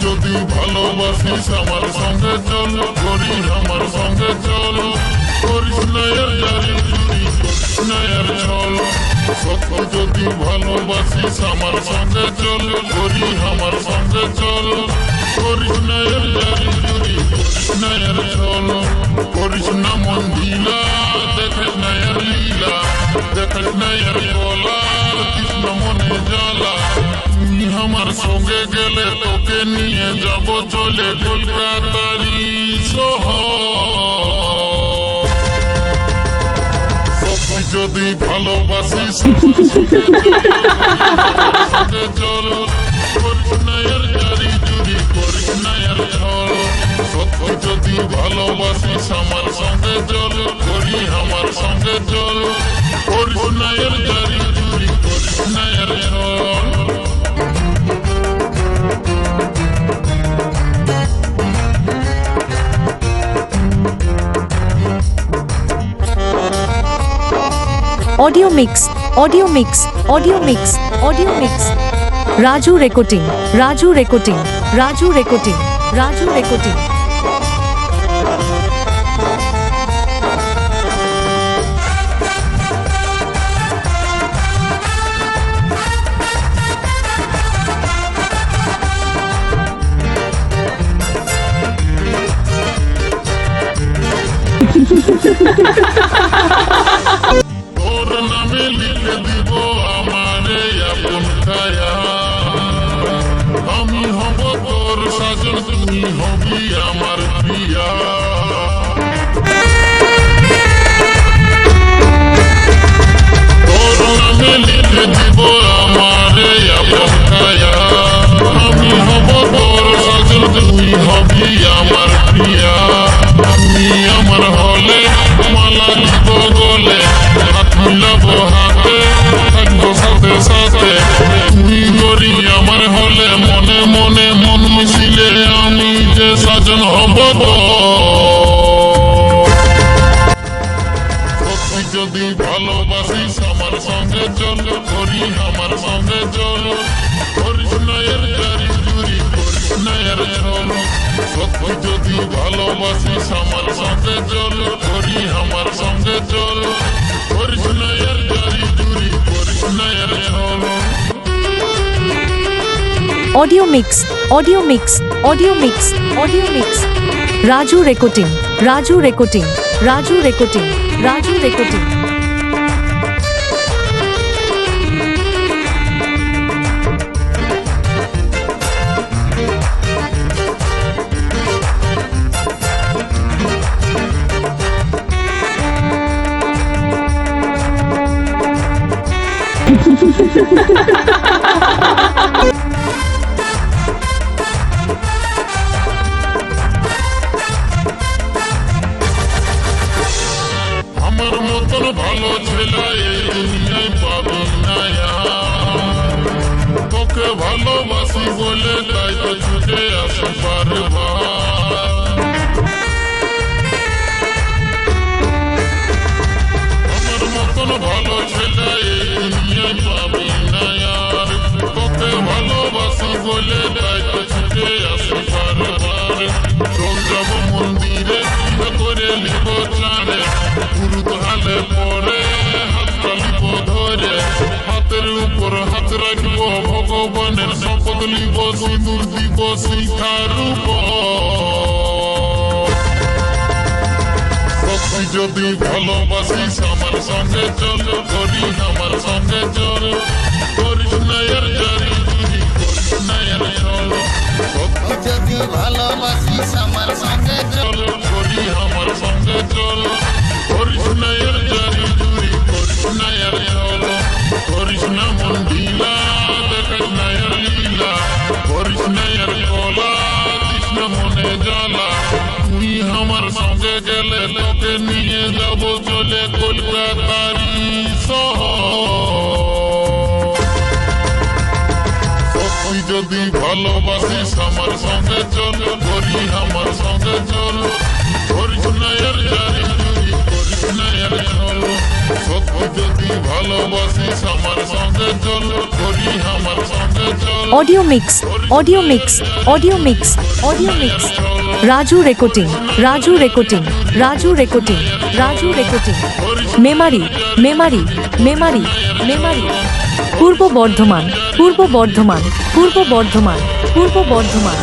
যদি ভালোবাসিস আমার সঙ্গে চল, করি আমার সঙ্গে চল, করিস না এর জারি জুরি, করিস না এর ছল। সত্য যদি ভালোবাসিস আমার সঙ্গে চল, করি আমার সঙ্গে চল, করিস না এর জারি জুরি, করিস না এর ছল। করিস না মন ঢিলা, দেখিস না এর লীলা, দেখিস না এর গলা, কৃষ্ণ মনে জ্বালা। তুমি আমার সঙ্গে গেলে তোকে নিয়ে যাব চলে কলকাতারি শহর। সত্যি যদি ভালোবাসিস সঙ্গে চল, করিস না এর জারি জুরি, করিস না এর ছল। সত্যি যদি ভালোবাসিস আমার সঙ্গে চল, করি আমার সঙ্গে চল, করিস না এর জারি জুরি, করিস না এর ছল। Audio mix, audio mix, audio mix, audio mix. Raju recording, Raju recording, Raju recording, Raju recording. তোর নামে লিখে দিব আমারে আপন ছায়া, আমি হব তোর সাজন, তুমি হবি আমার প্রিয়া। তোর নামে লিখে দিব আমারে আপন ছায়া, আমি হব তোর সাজন, তুমি হবি আমার প্রিয়া। তুমি আমার হলে মালা দিব গলে, হাত মিলাবো হাতে, থাকবো সাথে সাথে। তুমি গরি আমার হলে মনে মনে মন মিছিলে, আমি যে সাজন হব তো। সত্যি যদি ভালোবাসিস আমার সঙ্গে চল, করি আমার সঙ্গে চল, করিস না এর জারি জুরি, করিস না এর ছল। সত্যি যদি ভালোবাসিস আমার সঙ্গে চল, করি আমার সঙ্গে চল, করিস না এর জারি জুরি, করিস না এর ছল। Audio mix, audio mix, audio mix, audio mix. Raju recording, Raju recording, Raju recording, Raju recording. আমার মতন ভালো ছেলে এই দুনিয়ায় পাবি না আর। তোকে ভালোবাসি বলে তাই তো ছুটে আসি বারবার। আমার মতন ভালো ছেলে এই দুনিয়ায় পাবি না আর। তোকে ভালোবাসি বলে তাই তো ছুটে আসি বারবার। চল যাব মন্দিরে, করে লিব চাঁদে, গুরুত হালে পরে হাত লিব ধরে। হাতের উপর হাত রাখব, ভগবানের শপথ লিব, সিঁদুর দিব শিখার উপর। সত্যি যদি ভালোবাসিস আমার সঙ্গে চল, করি আমার সঙ্গে চল, করিস না এর জারি জুরি, করিস না এর ছল। সত্যি যদি ভালোবাসিস আমার সঙ্গে চল, করি আমার সঙ্গে চল, করিস না এর জারি জুরি, করিস না এর ছল। করিস না মন ঢিলা, দেখিস না এর লীলা, করিস না এর গলা, কৃষ্ণ মনে জ্বালা। তুই আমার সঙ্গে গেলে তোকে নিয়ে যাব চলে কলকাতারি শহর। যদি ভালোবাসিস আমার সঙ্গে চল করি আমার সঙ্গে চল করিস না এর জারি চুরি করিস না এর ছল সত্যি যদি ভালোবাসিস আমার সঙ্গে চল করি আমার সঙ্গে চল audio mix audio mix audio mix audio mix Raju recording Raju recording Raju recording Raju recording Memari Memari Memari Memari পূর্ব বর্ধমান পূর্ব বর্ধমান পূর্ব বর্ধমান পূর্ব বর্ধমান